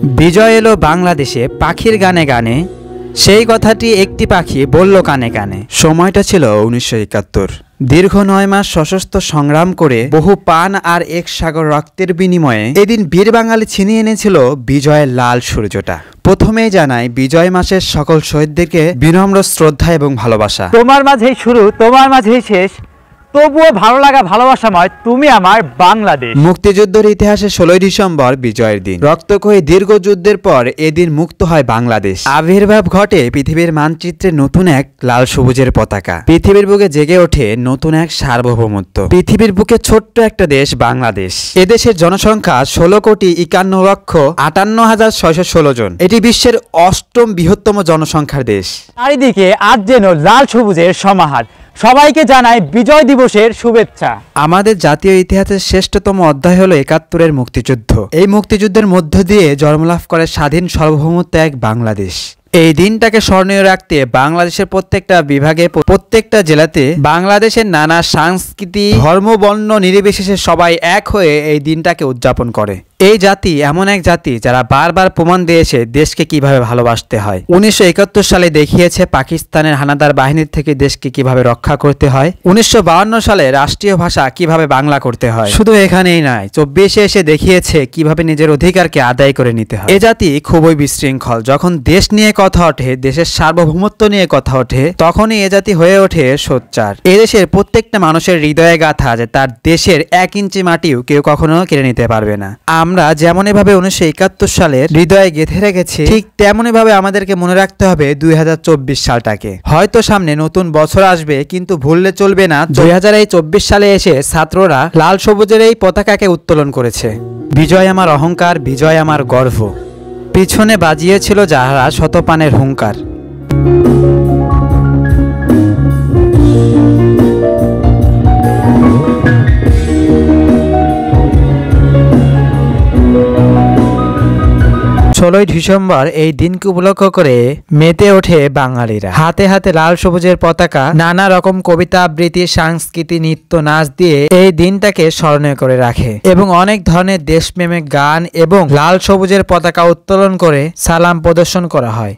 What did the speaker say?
বিজয় এলো বাংলাদেশে পাখির গানে গানে, সেই কথাটি একটি পাখি বলল কানে কানে। সময়টা ছিল 1971। দীর্ঘ 9 মাস সশস্ত্র সংগ্রাম করে বহু প্রাণ আর এক সাগর রক্তের বিনিময়ে এদিন বীর বাঙালি ছিনিয়ে এনেছিল বিজয়ের লাল সূর্যটা। প্রথমেই জানাই বিজয় মাসের সকল শহীদদেরকে বিনম্র শ্রদ্ধা এবং ভালোবাসা। তোমার মাঝেই শুরু, তোমার মাঝেই শেষ, তবুও ভালো লাগা ভালোবাসাময় তুমি আমার বাংলাদেশ। মুক্তিযুদ্ধের ইতিহাসে 16 ডিসেম্বর বিজয়ের দিন। রক্তক্ষয়ী দীর্ঘ যুদ্ধের পর এদিন মুক্ত হয় বাংলাদেশ। আবির্ভাব ঘটে পৃথিবীর মানচিত্রে নতুন এক লাল সবুজের পতাকা। পৃথিবীর বুকে জেগে ওঠে নতুন এক সার্বভৌমত্ব। পৃথিবীর বুকে ছোট্ট একটা দেশ বাংলাদেশ। এদেশের জনসংখ্যা 16,51,58,616 জন। এটি বিশ্বের 8ম বৃহত্তম জনসংখ্যার দেশ। চারিদিকে আজ যেন লাল সবুজের সমাহার। সবাইকে জানাই বিজয় দিবসের শুভেচ্ছা। আমাদের জাতীয় ইতিহাসের শ্রেষ্ঠতম অধ্যায় হলো 71-এর মুক্তিযুদ্ধ। এই মুক্তিযুদ্ধের মধ্য দিয়ে জন্মলাভ করে স্বাধীন সার্বভৌমত্ব এক বাংলাদেশ। এই দিনটাকে স্মরণীয় রাখতে বাংলাদেশের প্রত্যেকটা বিভাগে, প্রত্যেকটা জেলাতে বাংলাদেশের নানা সংস্কৃতি, ধর্ম, বর্ণ নির্বিশেষে সবাই এক হয়ে এই দিনটাকে উদযাপন করে। এই জাতি এমন এক জাতি যারা বারবার প্রমাণ দিয়েছে দেশকে কিভাবে ভালোবাসতে হয়। 1971 সালে দেখিয়েছে পাকিস্তানের হানাদার বাহিনীর থেকে দেশকে কিভাবে রক্ষা করতে হয়। 1952 সালে রাষ্ট্রীয় ভাষা কিভাবে বাংলা করতে হয়। শুধু এখানেই নয়, 24-এ এসে দেখিয়েছে কিভাবে নিজের অধিকারকে আদায় করে নিতে হয়। এ জাতি খুবই বিশৃঙ্খল। যখন দেশ নিয়ে কথা ওঠে, দেশের সার্বভৌমত্ব নিয়ে কথা ওঠে, তখনই এ জাতি হয়ে ওঠে সোচ্চার। এদেশের প্রত্যেকটা মানুষের হৃদয়ে গাথা যে তার দেশের 1 ইঞ্চি মাটিও কেউ কখনো কেড়ে নিতে পারবে না। আমরা যেমন এভাবে 1971 সালের হৃদয়ে গেঁথে রেখেছি, ঠিক তেমনই ভাবে আমাদেরকে মনে রাখতে হবে 2024 সালটাকে। হয়তো সামনে নতুন বছর আসবে, কিন্তু ভুললে চলবে না 2024 সালে এসে ছাত্ররা লাল সবুজের এই পতাকাকে উত্তোলন করেছে। বিজয় আমার অহংকার, বিজয় আমার গর্ব। পিছনে বাজিয়েছিল যাহারা শতপানের হুঙ্কার। ষোলোই ডিসেম্বর এই দিনকে উপলক্ষ করে মেতে ওঠে বাঙালিরা। হাতে হাতে লাল সবুজের পতাকা, নানা রকম কবিতা আবৃত্তি, সংস্কৃতি, নৃত্য, নাচ দিয়ে এই দিনটাকে স্মরণীয় করে রাখে এবং অনেক ধরনের দেশপ্রেমিক গান এবং লাল সবুজের পতাকা উত্তোলন করে সালাম প্রদর্শন করা হয়।